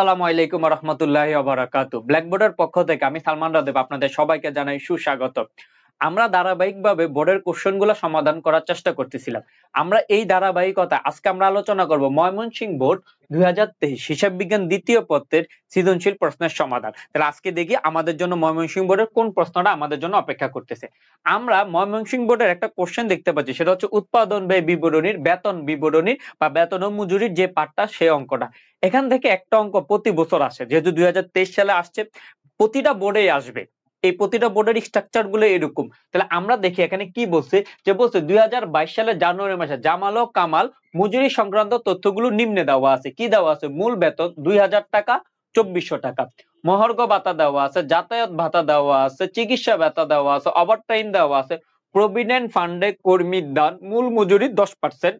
আসসালামু আলাইকুম ওয়া রাহমাতুল্লাহি ওয়া বারাকাতুহু। ব্ল্যাকবোর্ডের পক্ষ থেকে আমি সালমান রাদেব আপনাদের সবাইকে জানাই সুস্বাগত। আমরা ধারাবাহিকভাবে বোর্ডের কোশ্চেনগুলো সমাধান করার চেষ্টা করতেছিলাম। আমরা এই ধারাবাহিকতা আজকে আমরা আলোচনা করব ময়মনসিংহ বোর্ড 2023 হিসাব বিজ্ঞান দ্বিতীয় পত্রের সৃজনশীল প্রশ্নের সমাধান। তাহলে আজকে দেখি আমাদের জন্য ময়মনসিংহ বোর্ডের কোন প্রশ্নটা আমাদের জন্য অপেক্ষা করতেছে। আমরা ময়মনসিংহ বোর্ডের একটা কোশ্চেন দেখতে পাচ্ছি, সেটা হচ্ছে উৎপাদন ব্যয় বিবরণীর বেতন বিবরণীর বা বেতন ও মজুরির যে পার্টটা সেই অঙ্কটা। এখান থেকে একটা অঙ্ক প্রতি বছর আসে, যেহেতু 2023 সালে আসছে, প্রতিটা বোর্ডেই আসবে। এই প্রতিটা বোর্ডের স্ট্রাকচার গুলো এরকম। তাহলে আমরা দেখি এখানে কি বলছে, যে বলছে 2022 সালের জানুয়ারি মাসে জামাল ও কামাল মজুরি সংক্রান্ত তথ্যগুলো নিম্নে দেওয়া আছে। কি দেওয়া আছে? মূল বেতন 2000 টাকা, 2400 টাকা। মহার্ঘ ভাতা দেওয়া আছে, যাতায়াত ভাতা দেওয়া আছে, চিকিৎসা ভাতা দেওয়া আছে, ওভারটাইম দেওয়া আছে, প্রভিডেন্ট ফান্ডে কর্মীর দান, মূল মজুরি 10%,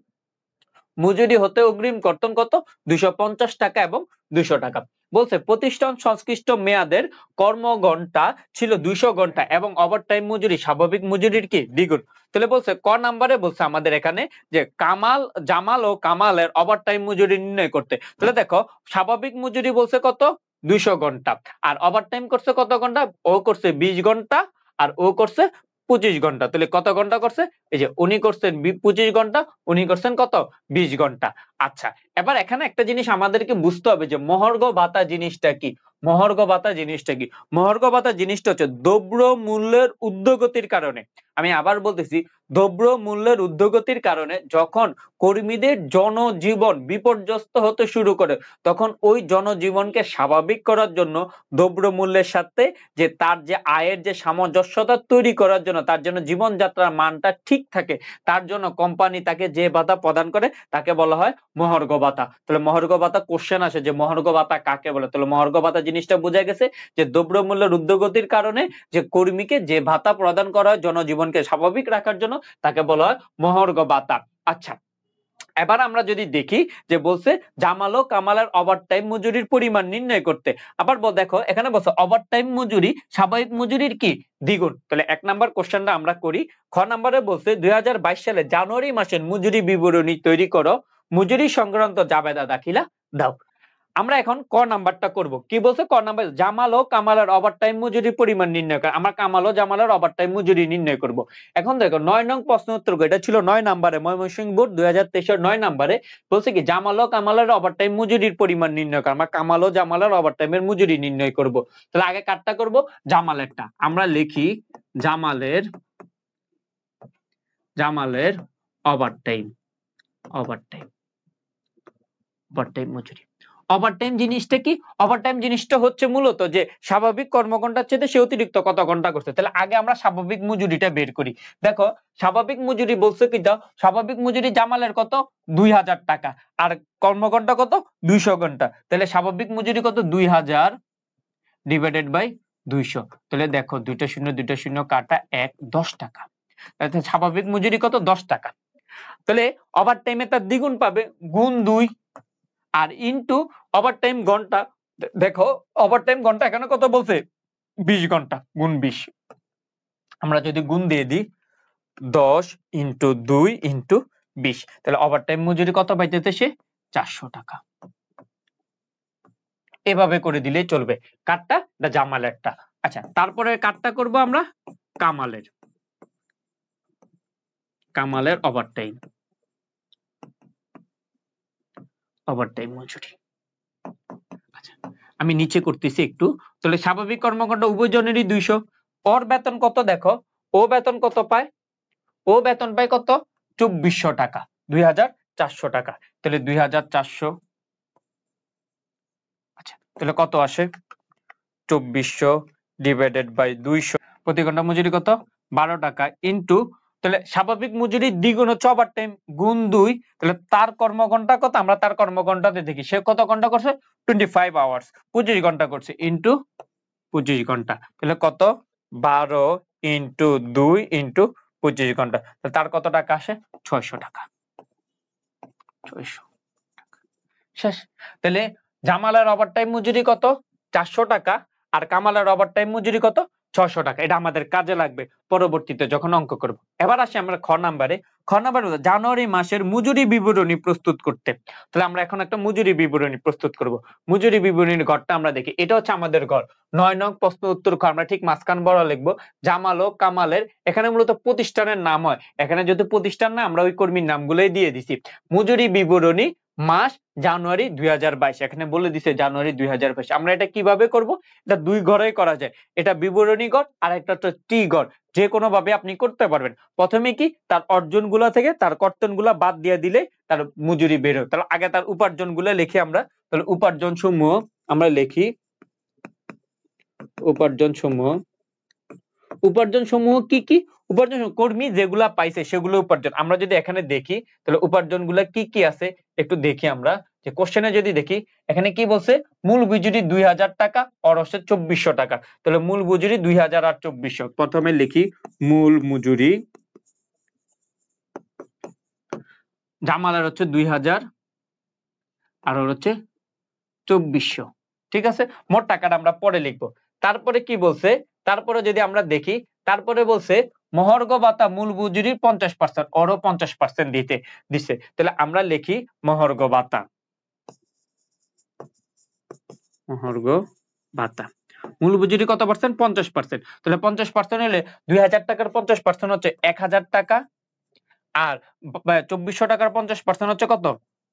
মজুরি হতে অগ্রিম কর্তন কত? 250 টাকা এবং 200 টাকা। বলছে প্রতিষ্ঠান সংশ্লিষ্ট মেয়াদের কর্মঘন্টা ছিল 200 ঘন্টা এবং ওভারটাইম মজুরি স্বাভাবিক মজুরির কি দ্বিগুণ। তাহলে বলছে ক নাম্বারে বলছে আমাদের এখানে যে জামাল ও কামালের ওভারটাইম মজুরি নির্ণয় করতে। তাহলে দেখো, স্বাভাবিক মজুরি বলছে কত? 200 ঘন্টা। আর ওভারটাইম করছে কত ঘন্টা? ও করছে 20 ঘন্টা আর ও করছে 25 ঘন্টা। তাহলে কত ঘন্টা করছে? এই যে উনি করছেন 25 ঘন্টা, উনি করছেন কত? 20 ঘন্টা। আচ্ছা, এবার এখানে একটা জিনিস আমাদেরকে বুঝতে হবে যে মহার্ঘ ভাতা জিনিসটা কি। মহার্ঘ ভাতা জিনিসটা কি? মহার্ঘ ভাতা জিনিসটা হচ্ছে দ্রব্য মূল্যের ঊর্ধ্বগতির কারণে, আমি আবার বলতেছি, দ্রব্য মূল্যের ঊর্ধ্বগতির কারণে যখন কর্মীদের জনজীবন বিপর্যস্ত হতে শুরু করে, তখন ওই জনজীবনকে স্বাভাবিক করার জন্য দ্রব্য মূল্যের সাথে যে তার যে আয়ের যে সামঞ্জস্যতা তৈরি করার জন্য, তার জন্য জীবনযাত্রার মানটা ঠিক থাকে, তার জন্য কোম্পানি তাকে যে ভাতা প্রদান করে তাকে বলা হয় মহার্ঘ ভাতা। তাহলে মহার্ঘ ভাতা কোশ্চেন আসে যে মহার্ঘ ভাতা কাকে বলে। তাহলে মহার্ঘ ভাতা জিনিসটা বোঝা গেছে যে দ্রব্য মূল্যের ঊর্ধ্বগতির কারণে যে কর্মীকে যে ভাতা প্রদান করা হয় জনজীবনকে স্বাভাবিক রাখার জন্য, তাকে বলা হয় মহার্ঘ ভাতা। আচ্ছা, এবার আমরা যদি দেখি যে বলছে জামাল ও কামালের ওভারটাইম মজুরির পরিমাণ নির্ণয় করতে। আবার দেখো এখানে বলছে ওভারটাইম মজুরি স্বাভাবিক মজুরির কি দ্বিগুণ। তাহলে এক নাম্বার কোশ্চেনটা আমরা করি। খ নাম্বারে বলছে 2022 সালে জানুয়ারি মাসের মজুরি বিবরণী তৈরি করো, মজুরি সংক্রান্ত জাবেদা দাখিলা দাও। আমরা এখন ক নাম্বারটা করব। কি বলছে? ক নাম্বার জামাল ও কামালের ওভারটাইম মজুরির পরিমাণ নির্ণয় করে। আমরা কামাল ও জামালের ওভারটাইম মজুরি নির্ণয় করব। এখন দেখো 9 নং প্রশ্ন উত্তর, এটা ছিল 9 নম্বরে, ময়মনসিংহ বোর্ড 2023 এর 9 নম্বরে বলছে কি জামাল ও কামালের ওভারটাইম মজুরির পরিমাণ নির্ণয় করে। আমরা কামাল ও জামালের ওভারটাইমের মজুরি নির্ণয় করব। তাহলে আগে কাটটা করব, জামালেরটা। আমরা লিখি জামালের ওভারটাইম মজুরি। ওভারটাইম জিনিসটা কি? ওভারটাইম জিনিসটা হচ্ছে মূলত যে স্বাভাবিক কর্মঘন্টার চেয়ে সে অতিরিক্ত কত ঘন্টা করছে। তাহলে আগে আমরা স্বাভাবিক মজুরিটা বের করি। দেখো, স্বাভাবিক মজুরি বলছে কি, দাও স্বাভাবিক মজুরি জামালের কত? 2000 টাকা। আর কর্মঘন্টা কত? 200 ঘন্টা। তাহলে স্বাভাবিক মজুরি কত? 2000 ডিভাইডেড বাই 200। তাহলে দেখো, দুইটা শূন্য কাটা 1, 10 টাকা। তাহলে স্বাভাবিক মজুরি কত? 10 টাকা। তাহলে ওভারটাইমে তার দ্বিগুণ পাবে, গুণ 2 আর ইনটু ওভারটাইম ঘন্টা। দেখো ওভারটাইম ঘন্টা এখানে কত বলছে? 20 ঘন্টা, গুণ 20। আমরা যদি গুণ দিয়ে দিই 10 ইনটু 2 ইনটু 20, তাহলে ওভারটাইম মজুরি কত পাইতেছে সে? 400 টাকা। এভাবে করে দিলেই চলবে। কাটটা না জামালেরটা। আচ্ছা, তারপরে কাটটা করব আমরা কামালের ওভারটাইম মজুরি। আচ্ছা, আমি নিচে করতেছি একটু। তাহলে স্বাভাবিক কর্মঘন্টা উভয়জনেরই 200। ওর বেতন কত? দেখো ও বেতন কত পায়? ও বেতন পায় কত? 2400 টাকা, 2400 টাকা। তাহলে 2400, আচ্ছা তাহলে কত আসে? 2400 ডিভাইডেড বাই 200। প্রতি ঘন্টা মজুরি কত? 12 টাকা ইনটু, তাহলে স্বাভাবিক মজুরির দ্বিগুণ হচ্ছে ওভারটাইম, গুণ 2। তাহলে তার কর্মঘন্টা কত? আমরা তার কর্মঘন্টাতে দেখি সে কত ঘন্টা করছে? 25 আওয়ার্স, 25 ঘন্টা করছে, ইনটু 25 ঘন্টা। তাহলে কত? 12 ইনটু 2 ইনটু 25 ঘন্টা। তার কত টাকা আসে? 600 টাকা। 600 টাকা শেষ। তাহলে জামালের ওভারটাইম মজুরি কত? 400 টাকা। আর কামালের ওভারটাইম মজুরি কত? 600 টাকা। এটা আমাদের কাজে লাগবে পরবর্তীতে যখন অঙ্ক করব। এবার আসি আমরা খ নাম্বারে। খ নাম্বার হলো জানুয়ারি মাসের মজুরি বিবরণী প্রস্তুত করতে। তাহলে আমরা এখন একটা মজুরি বিবরণী প্রস্তুত করব। মজুরি বিবরণীর ঘরটা আমরা দেখি। এটা হচ্ছে আমাদের ঘর। 9 নং প্রশ্ন উত্তর খ আমরা ঠিক মাঝখান বরাবর লিখব। জামাল ও কামালের এখানে মূলত প্রতিষ্ঠানের নাম হয়। এখানে যদি প্রতিষ্ঠান না আমরা ওই কর্মীর নামগুলোই দিয়ে দিছি। মজুরি বিবরণী মাস জানুয়ারি 2022, এখানে বলে দিছে জানুয়ারি 2022। আমরা এটা কিভাবে করব? এটা দুই ঘরেই করা যায়। এটা বিবরণী ঘর আর একটা হচ্ছে টি ঘর। যে কোনো ভাবে আপনি করতে পারবেন। প্রথমে কি তার অর্জনগুলো থেকে তার কর্তনগুলো বাদ দিয়ে দিলে তার মজুরি বের হয়। তাহলে আগে তার উপার্জনগুলো লিখি আমরা। তাহলে উপার্জন সমূহ আমরা লিখি। উপার্জন সমূহ, উপার্জন সমূহ কি কি? উপার্জন কর্মী যেগুলা পাইছে সেগুলো উপার্জন। আমরা যদি এখানে দেখি তাহলে উপার্জন গুলা কি কি আছে একটু দেখি আমরা। যে কোশ্চেনে যদি দেখি এখানে কি বলছে, মূল মজুরি 2000 টাকা আর হচ্ছে 2400 টাকা। তাহলে মূল মজুরি 2000 আর 2400। প্রথমে লিখি মূল মজুরি জামালের হচ্ছে 2000 আর ওর হচ্ছে 2400। ঠিক আছে, মোট টাকাটা আমরা পরে লিখবো। তারপরে কি বলছে, তারপরে যদি আমরা দেখি তারপরে বলছে মহার্ঘ ভাতা মূল মজুরির 50%, ওরও 50% দিছে। তাহলে আমরা লিখি মহার্ঘ ভাতা। মহার্ঘ ভাতা মূল মজুরি কত পার্সেন্ট? 50%। তাহলে 50% হলে 2000 টাকার 50% হচ্ছে 1000 টাকা, আর 2400 টাকার 50% হচ্ছে কত?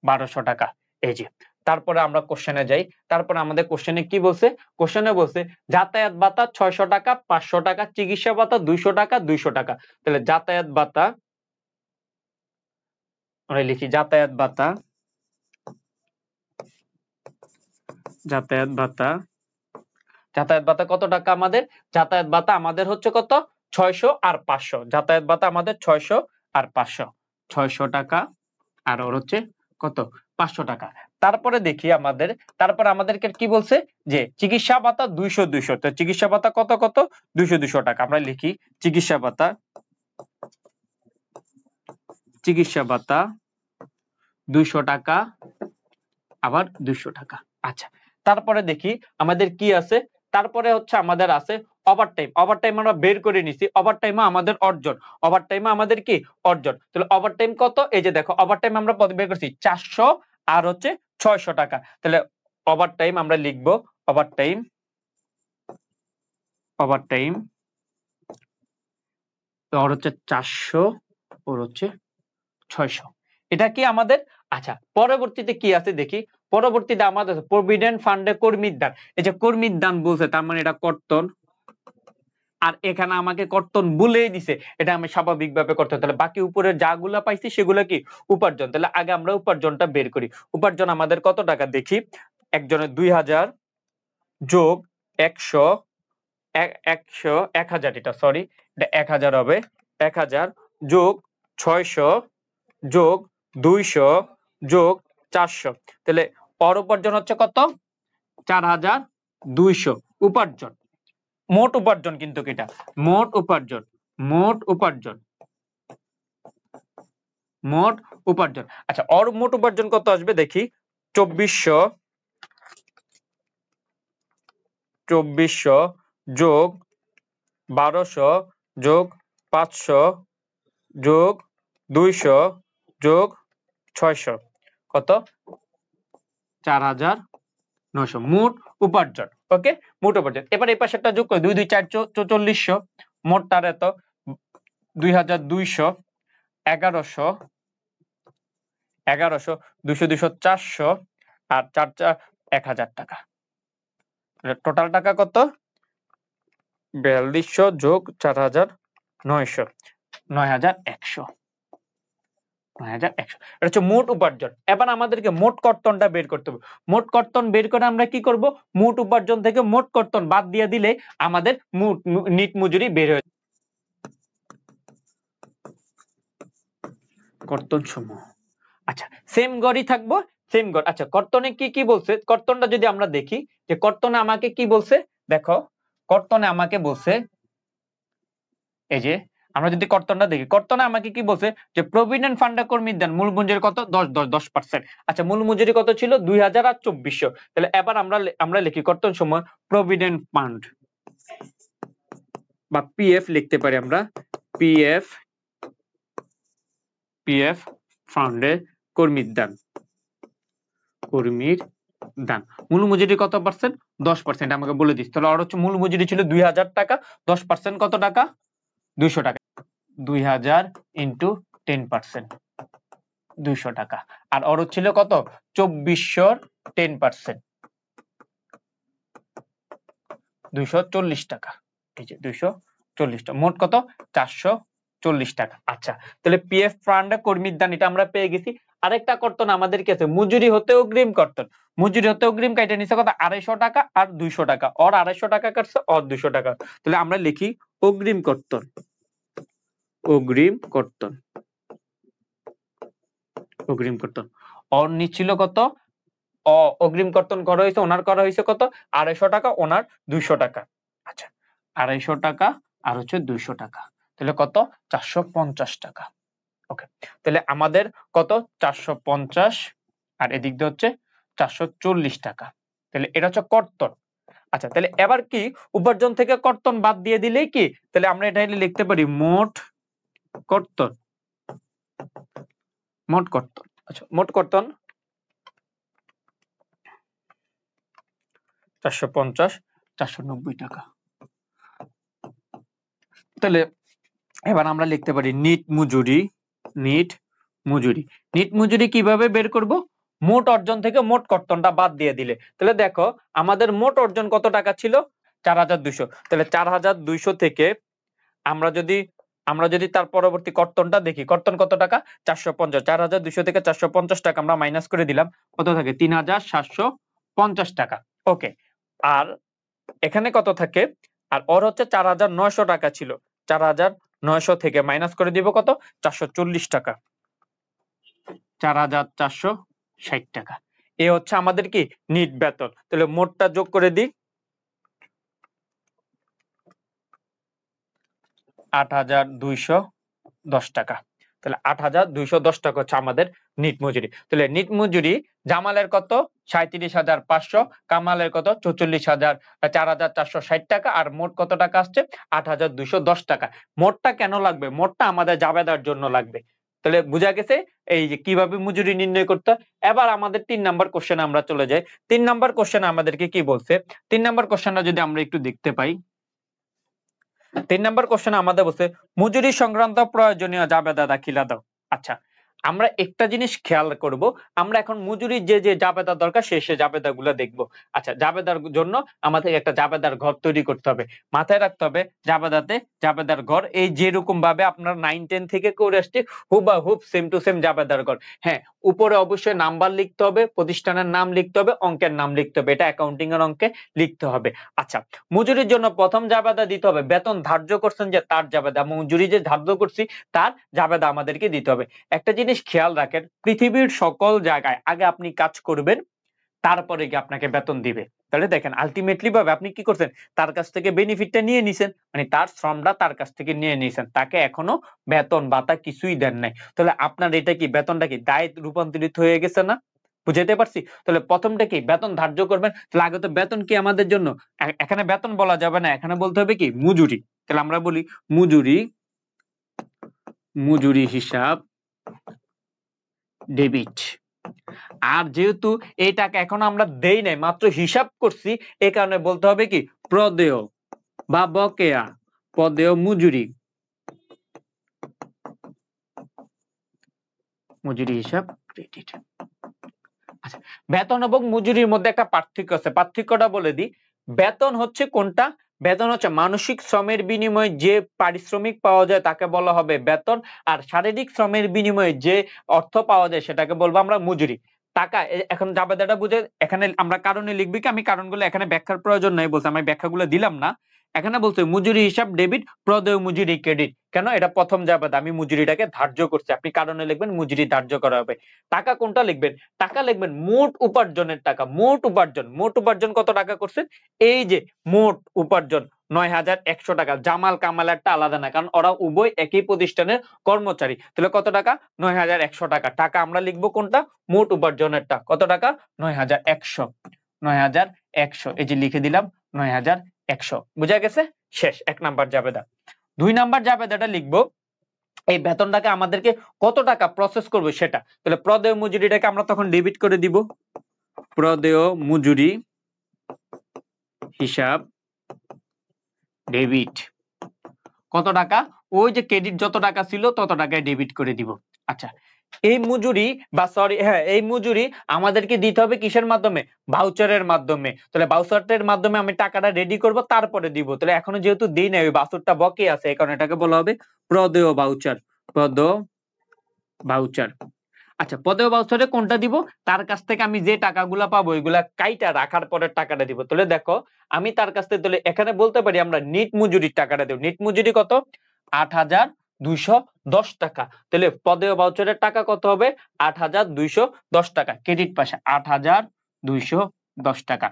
1200 টাকা। এই যে তারপরে আমরা কোশ্চেনে যাই। তারপরে আমাদের কোশ্চেনে কি বলছে? কোশ্চেনে বলছে যাতায়াত ভাতা 600 টাকা, 500 টাকা, চিকিৎসা ভাতা 200 টাকা, 200 টাকা। তাহলে যাতায়াত ভাতা আমরা লিখি যাতায়াত ভাতা, যাতায়াত ভাতা, যাতায়াত ভাতা কত টাকা আমাদের? যাতায়াত ভাতা আমাদের হচ্ছে কত? 600 আর 500। যাতায়াত ভাতা আমাদের 600 আর 500। 600 টাকা আর ওর হচ্ছে কত? 500 টাকা। তারপরে দেখি আমাদের, তারপরে আমাদেরকে কি বলছে যে চিকিৎসা ভাতা 200 200। তো চিকিৎসা ভাতা কত কত? 200 200 টাকা। আমরা লিখি চিকিৎসা ভাতা, চিকিৎসা ভাতা 200 টাকা আবার 200 টাকা। আচ্ছা, তারপরে দেখি আমাদের কি আছে। তারপরে হচ্ছে আমাদের আছে ওভারটাইম। ওভারটাইম আমরা বের করে নিছি। ওভারটাইমও আমাদের অর্জন। ওভারটাইমও আমাদের কি? অর্জন। তাহলে ওভারটাইম কত? এই যে দেখো ওভারটাইম আমরা বের করছি 400 আর হচ্ছে 600 টাকা। তাহলে ওভারটাইম আমরা লিখবো ওভারটাইম, ওভারটাইম ওর হচ্ছে 400 ওর হচ্ছে 600। এটা কি আমাদের? আচ্ছা, পরবর্তীতে কি আছে দেখি। পরবর্তীতে আমাদের প্রভিডেন্ট ফান্ডে কর্মীর দান। এই যে কর্মীর দান বলছে তার মানে এটা কর্তন, আর এখানে আমাকে কর্তন বলেই দিছে, এটা আমি স্বাভাবিকভাবে করতে হবে। তাহলে বাকি উপরে যাগুলা পাইছি সেগুলো কি? উপার্জন। তাহলে আগে আমরা উপার্জনটা বের করি। উপার্জন আমাদের কত টাকা দেখি। একজনের 2000 যোগ 100, 1000, এটা সরি এটা 1000 হবে। 1000 যোগ 600 যোগ 200 যোগ 400। তাহলে ওর উপার্জন হচ্ছে কত? 4200 উপার্জন। মোট উপার্জন কিন্তু এটা মোট উপার্জন, মোট উপার্জন, মোট উপার্জন। আচ্ছা, ওর মোট উপার্জন কত আসবে দেখি। 2400 যোগ 1200 যোগ 500 যোগ 200 যোগ 600 কত? 4900 মোট উপার্জন। ওকে, মোট উপার্জন। এবার এই পাশে একটা যোগ করি, 2 2 4 4400, মোট তার এত 2200, 1100, 1100, 200 200 400 আর 4 4 1000 টাকা। টোটাল টাকা কত? 4200 যোগ 4900, 9100, 9100। এটা হচ্ছে মোট উপার্জন। এবার আমাদেরকে মোট কর্তনটা বের করতে হবে। মোট কর্তন বের করে আমরা কি করব? মোট উপার্জন থেকে মোট কর্তন বাদ দিয়ে দিলে আমাদের নিট মজুরি বের হয়ে কর্তন সমূহ। আচ্ছা, সেম গড়ই থাকবো, সেম গড়। আচ্ছা, কর্তনে কি কি বলছে? কর্তনটা যদি আমরা দেখি যে কর্তনে আমাকে কি বলছে দেখো। কর্তনে আমাকে বলছে এই যে আমরা যদি কর্তনটা দেখি, কর্তনে আমাকে কি বলছে যে প্রভিডেন্ট ফান্ডে কর্মীর দেন মূল মজুরি কত? 10%। আচ্ছা, মূল মজুরি কত ছিল? 2000 আর 2400। তাহলে এবার আমরা লিখি কর্তন সময় প্রভিডেন্ট ফান্ড, বা পিএফ লিখতে পারি আমরা, পিএফ ফান্ডে কর্মীর দান, মূল মজুরি কত পার্সেন্ট? 10%। আমাকে বলে দিস তাহলে ওর হচ্ছে মূল মজুরি ছিল 2000 টাকা, 10% কত টাকা? 200 টাকা। 2000 ইন্টু 10%, 200 টাকা। আর ওর ছিল কত? 2400 10%, 240 টাকা। এই যে 240 টাকা, মোট কত? 440 টাকা। আচ্ছা, তাহলে পিএফ ফান্ডে কর্মীর দান এটা আমরা পেয়ে গেছি। আরেকটা কর্তন আমাদের কি আছে? মজুরি হতে অগ্রিম কর্তন। মজুরি হতে অগ্রিম কাইটা নিছে কত? 250 টাকা আর 200 টাকা। ওর 250 টাকা কাটছে, ওর 200 টাকা। তাহলে আমরা লিখি অগ্রিম কর্তন, অগ্রিম কর্তন, অগ্রিম কর্তন। ওর নিচ্ছিল কত? অগ্রিম কর্তন করা হয়েছে, ওনার করা হয়েছে কত? 250 টাকা, ওনার 200 টাকা। আচ্ছা, 250 টাকা আর হচ্ছে 200 টাকা, তাহলে কত? 450 টাকা। ওকে, তাহলে আমাদের কত? 450 আর এদিক দিয়ে হচ্ছে 440 টাকা। তাহলে এটা হচ্ছে কর্তন। আচ্ছা, তাহলে এবার কি উপার্জন থেকে কর্তন বাদ দিয়ে দিলেই কি, তাহলে আমরা এটা লিখতে পারি মোট কর্তন, মোট কর্তন। আচ্ছা, মোট কর্তন 450 490 টাকা। তাহলে এবার আমরা লিখতে পারি নিট মজুরি, নিট মজুরি। নিট মজুরি কিভাবে বের করব? মোট অর্জন থেকে মোট কর্তনটা বাদ দিয়ে দিলে। তাহলে দেখো আমাদের মোট অর্জন কত টাকা ছিল? 4200। তাহলে 4200 থেকে আমরা যদি তার পরবর্তী কর্তনটা দেখি, কর্তন কত টাকা? 450। 4200 থেকে 450 টাকা আমরা মাইনাস করে দিলাম, কত থাকে? 3750 টাকা। ওকে, আর এখানে কত থাকে? আর ওর হচ্ছে 4900 টাকা ছিল, 4900 থেকে মাইনাস করে দিব কত? 440 টাকা, 4460 টাকা। এ হচ্ছে আমাদের কি নিট বেতন। তাহলে মোটটা যোগ করে দিই, 8210 টাকা। তাহলে 8210 টাকা হচ্ছে আমাদের নিট মজুরি। তাহলে নিট মজুরি জামালের কত? 37,500, কামালের কত? 44,4460 টাকা। আর মোট কত টাকা আসছে? 8210 টাকা। মোটটা কেন লাগবে? মোটটা আমাদের জাবেদার জন্য লাগবে। তাহলে বুঝা গেছে এই যে কিভাবে মজুরি নির্ণয় করতে হয়। এবার আমাদের 3 নাম্বার কোশ্চেনে আমরা চলে যাই। 3 নাম্বার কোশ্চেনে আমাদেরকে কি বলছে? 3 নাম্বার কোশ্চেনটা যদি আমরা একটু দেখতে পাই, 3 নাম্বার কোশ্চেন আমাদের বলছে মজুরি সংক্রান্ত প্রয়োজনীয় জাবেদা দাখিলা দাও। আচ্ছা, আমরা একটা জিনিস খেয়াল করব, আমরা এখন মজুরির যে জাবেদা দরকার সে জাবেদাগুলো দেখব। আচ্ছা, জাবেদার জন্য আমাদের একটা জাবেদার ঘর তৈরি করতে হবে। মাথায় রাখতে হবে জাবেদার ঘর এই যেরকম ভাবে আপনার 9 10 থেকে করে আসছে হুবহুব সেম টু সেম জাবেদার ঘর। হ্যাঁ, উপরে অবশ্যই নাম্বার লিখতে হবে, প্রতিষ্ঠানের নাম লিখতে হবে, অঙ্কের নাম লিখতে হবে, এটা অ্যাকাউন্টিং এর অঙ্কে লিখতে হবে। আচ্ছা, মজুরির জন্য প্রথম জাবেদা দিতে হবে বেতন ধার্য করছেন যে তার জাবেদা, মজুরি যে ধার্য করছি তার জাবেদা আমাদেরকে দিতে হবে। একটা জিনিস খেয়াল রাখেন, পৃথিবীর সকল জায়গায় আগে আপনি কাজ করবেন, তারপরে গিয়ে আপনাকে বেতন দিবে। তাহলে দেখেন আলটিমেটলি ভাবে আপনি কি করছেন? তার কাছ থেকে বেনিফিটটা নিয়ে নিছেন, মানে তার শ্রমটা তার কাছ থেকে নিয়ে নিছেন, তাকে এখনো বেতন ভাতা কিছুই দেন নাই। তাহলে আপনার এটা কি বেতনটা কি দায়ে রূপান্তরিত হয়ে গেছে না? বুঝাইতে পারছি? তাহলে প্রথমটা কি বেতন ধার্য করবেন। তাহলে আগে তো বেতন কি আমাদের জন্য, এখানে বেতন বলা যাবে না, এখানে বলতে হবে কি মজুরি। তাহলে আমরা বলি মজুরি হিসাব ডেবিট। আর যেহেতু এই টাকা এখন আমরা দেই নাই, মাত্র হিসাব করছি, এই কারণে বলতে হবে কি প্রদেয় বা বকেয়া, প্রদেয় মজুরি, মজুরি হিসাব ক্রেডিট। আচ্ছা, বেতন এবং মজুরির মধ্যে একটা পার্থক্য আছে, পার্থক্যটা বলে দিই। বেতন হচ্ছে কোনটা? বেতন হচ্ছে মানসিক শ্রমের বিনিময়ে যে পারিশ্রমিক পাওয়া যায় তাকে বলা হবে বেতন। আর শারীরিক শ্রমের বিনিময়ে যে অর্থ পাওয়া যায় সেটাকে বলবো আমরা মজুরি। টাকা এখন জাবেদাটা বুঝে এখানে আমরা কারণে লিখবি কি? আমি কারণগুলো এখানে ব্যাখ্যার প্রয়োজন নাই বলতে আমি ব্যাখ্যাগুলো দিলাম না। এখানে বলছে মজুরি হিসাব ডেবিট, প্রদেয় মজুরি ক্রেডিট। কেন? এটা প্রথম জাবেদা, আমি মজুরিটাকে ধার্য করছি। আপনি কারণে লিখবেন মজুরি ধার্য করা হবে। টাকা কোনটা লিখবেন? টাকা লিখবেন মোট উপার্জনের টাকা, মোট উপার্জন। মোট উপার্জন কত টাকা করছেন? এই যে মোট উপার্জন ৯১০০ টাকা। জামাল কামালেরটা আলাদা না, কারণ ওরা উভয় একই প্রতিষ্ঠানের কর্মচারী। তাহলে কত টাকা? ৯১০০ টাকা। টাকা আমরা লিখবো কোনটা? মোট উপার্জনেরটা। কত টাকা? ৯১০০। ৯১০০, এই যে লিখে দিলাম ৯১০০। বুঝা গেছে? শেষ 1 নাম্বার জাবেদা। 2 নাম্বার জাবেদাটা লিখবো এই বেতনটাকে আমাদেরকে কত টাকা প্রসেস করবে সেটা। তাহলে প্রদেয় মজুরিটাকে আমরা তখন ডেবিট করে দিব, প্রদেয় মজুরি হিসাব ডেবিট। কত টাকা? ওই যে ক্রেডিট যত টাকা ছিল তত টাকায় ডেবিট করে দিব। আচ্ছা, এই মজুরি বা সরি হ্যাঁ এই মজুরি আমাদেরকে দিতে হবে কিসের মাধ্যমে? ভাউচারের মাধ্যমে। তাহলে ভাউচারের মাধ্যমে আমি টাকাটা রেডি করব তারপরে দিব। তাহলে এখনো যেহেতু দিই নাই, ওই বাছুরটা বকে আছে, এই কারণে এটাকে বলা হবে প্রদেয় ভাউচার। প্রদেয় ভাউচার। আচ্ছা, প্রদেয় ভাউচারে কোনটা দিব? তার কাছ থেকে আমি যে টাকাগুলা পাবো ওইগুলা কাইটা রাখার পরে টাকাটা দিব। তাহলে দেখো আমি তার কাছ থেকে তাহলে এখানে বলতে পারি আমরা নিট মজুরির টাকাটা দেব। নিট মজুরি কত? ৮,২১০ টাকা। তাহলে প্রদেয় ভাউচারের টাকা কত হবে? ৮,২১০ টাকা। ক্রেডিট পাশে ৮,২১০ টাকা।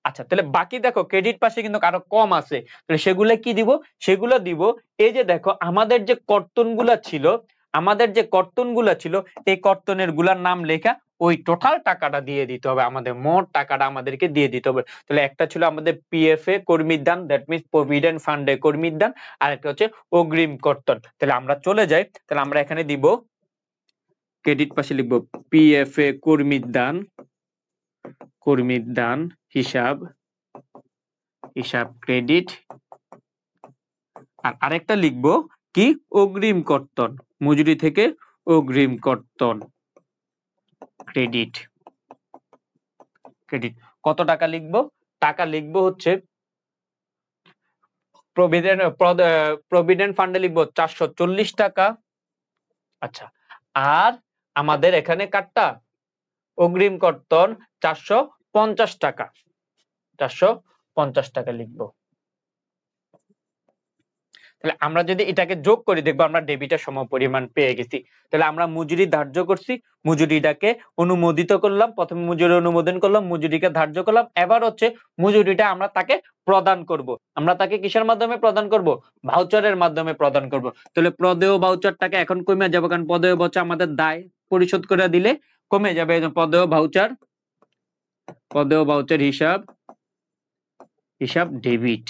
আচ্ছা, তাহলে বাকি দেখো ক্রেডিট পাশে কিন্তু আরো কম আছে, তাহলে সেগুলো কি দিব? সেগুলো দিব এই যে দেখো আমাদের যে কর্তনগুলা ছিল, আমাদের যে কর্তনগুলা ছিল এই কর্তনের গুলার নাম লেখা ওই টোটাল টাকাটা দিয়ে দিতে হবে, আমাদের মোট টাকাটা আমাদেরকে দিয়ে দিতে হবে। তাহলে একটা ছিল আমাদের পিএফএ কর্মীর দান, দ্যাট মিন্স প্রভিডেন্ট ফান্ডে কর্মীর দান, আর একটা হচ্ছে অগ্রিম কর্তন। তাহলে আমরা চলে যাই, তাহলে আমরা এখানে দিব ক্রেডিট পাশে লিখবো পিএফএ কর্মীর দান হিসাব ক্রেডিট, আর আরেকটা লিখবো কি? অগ্রিম কর্তন, মজুরি থেকে অগ্রিম কর্তন ক্রেডিট। কত টাকা লিখবো? টাকা লিখবো হচ্ছে প্রভিডেন্ট ফান্ডে লিখবো 440 টাকা। আচ্ছা, আর আমাদের এখানে কাটটা অগ্রিম কর্তন 450 টাকা, 450 টাকা লিখবো। তাহলে আমরা যদি এটাকে যোগ করি দেখবো আমরা ডেবিটের সমপরিমাণ পেয়ে গেছি। তাহলে আমরা মজুরি ধার্য করছি, মজুরিটাকে অনুমোদিত করলাম, প্রথমে মজুরি অনুমোদন করলাম, মজুরিকে ধার্য করলাম, এবার হচ্ছে মজুরিটা আমরা তাকে প্রদান করব। আমরা তাকে কিসের মাধ্যমে প্রদান করব? ভাউচারের মাধ্যমে প্রদান করব। তাহলে প্রদেয় ভাউচারটাকে এখন কমে যাবে, কারণ প্রদেয় ভাউচার আমাদের দায় পরিশোধ করে দিলে কমে যাবে। প্রদেয় ভাউচার হিসাব ডেবিট।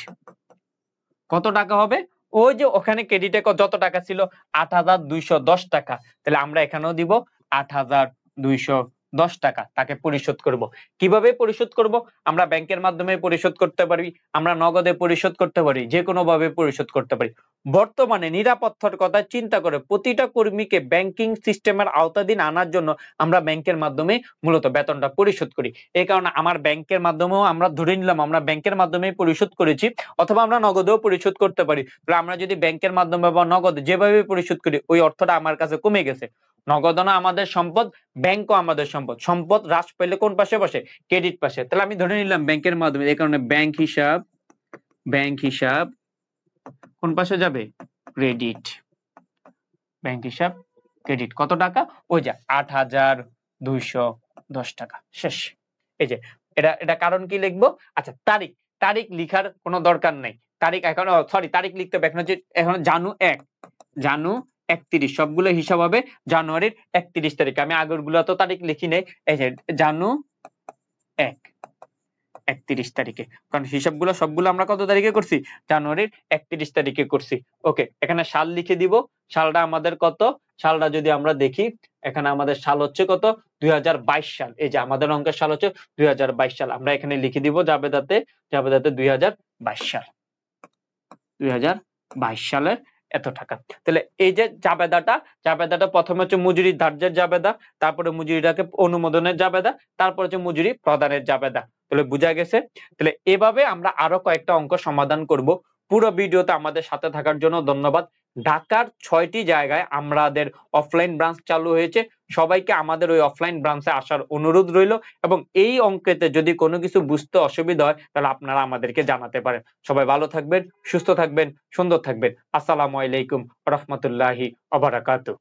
কত টাকা হবে? ওই যে ওখানে ক্রেডিটে যত টাকা ছিল ৮,২১০ টাকা, তাহলে আমরা এখানেও দিব ৮,২১০ টাকা তাকে পরিশোধ করব। কিভাবে পরিশোধ করব? আমরা ব্যাংকের মাধ্যমে পরিশোধ করতে পারি, আমরা নগদে পরিশোধ করতে পারি, যে কোনো ভাবে পরিশোধ করতে পারি। বর্তমানে নিরাপত্তার কথা চিন্তা করে প্রতিটা কর্মীকে ব্যাংকিং সিস্টেমের আওতাধীন আনার জন্য আমরা ব্যাংকের মাধ্যমে মূলত বেতনটা পরিশোধ করি। এই কারণে আমার ব্যাংকের মাধ্যমেও আমরা ধরে নিলাম আমরা ব্যাংকের মাধ্যমে পরিশোধ করেছি, অথবা আমরা নগদেও পরিশোধ করতে পারি। তাহলে আমরা যদি ব্যাংকের মাধ্যমে বা নগদ যেভাবে পরিশোধ করি ওই অর্থটা আমার কাছে কমে গেছে। নগদনা আমাদের সম্পদ, ব্যাংকও আমাদের সম্পদ। সম্পদ হ্রাস পেলে কোন পাশে বসে? ক্রেডিট পাশে। তাহলে আমি ধরে নিলাম ব্যাংকের মাধ্যমে, এই কারণে ব্যাংক হিসাব কোন পাশে যাবে? ক্রেডিট। ব্যাংক হিসাব ক্রেডিট। কত টাকা? ওই যে ৮,২১০ টাকা। শেষ। এই যে এটা কারণ কি লিখবো? আচ্ছা, তারিখ লিখার কোনো দরকার নাই। তারিখ এখন তারিখ লিখতে হবে এখন জানু ৩১ সবগুলো হিসাব হবে জানুয়ারির ৩১ তারিখ। আমি আগের গুলো তো তারিখ লিখি নাই, এই যে জানু ৩১ তারিখে, কারণ হিসাবগুলো সবগুলো আমরা কত তারিখে করছি? জানুয়ারির ৩১ তারিখে করছি। ওকে, এখানে সাল লিখে দিব। সালটা আমাদের কত? সালটা যদি আমরা দেখি এখানে আমাদের সাল হচ্ছে কত? ২০২২ সাল। এই যে আমাদের অঙ্কের সাল হচ্ছে ২০২২ সাল। আমরা এখানে লিখে দিব জাবেদাতে ২০২২ সাল। ২০২২ সালের এত টাকা। তাহলে এই যে জাবেদাটা প্রথমে হচ্ছে মজুরি ধার্যের জাবেদা, তারপরে মজুরিটাকে অনুমোদনের জাবেদা, তারপর হচ্ছে মজুরি প্রদানের জাবেদা। তাহলে বোঝা গেছে? তাহলে এভাবে আমরা আরো কয়েকটা অঙ্ক সমাধান করব। পুরো ভিডিওতে আমাদের সাথে থাকার জন্য ধন্যবাদ। ঢাকার ৬টি জায়গায় আমাদের অফলাইন ব্রাঞ্চ চালু হয়েছে। সবাইকে আমাদের ওই অফলাইন ব্রাঞ্চে আসার অনুরোধ রইল, এবং এই অঙ্কেতে যদি কোনো কিছু বুঝতে অসুবিধা হয় তাহলে আপনারা আমাদেরকে জানাতে পারেন। সবাই ভালো থাকবেন, সুস্থ থাকবেন, সুন্দর থাকবেন। আসসালামু আলাইকুম ওয়া রাহমাতুল্লাহি ওয়া বারাকাতুহু।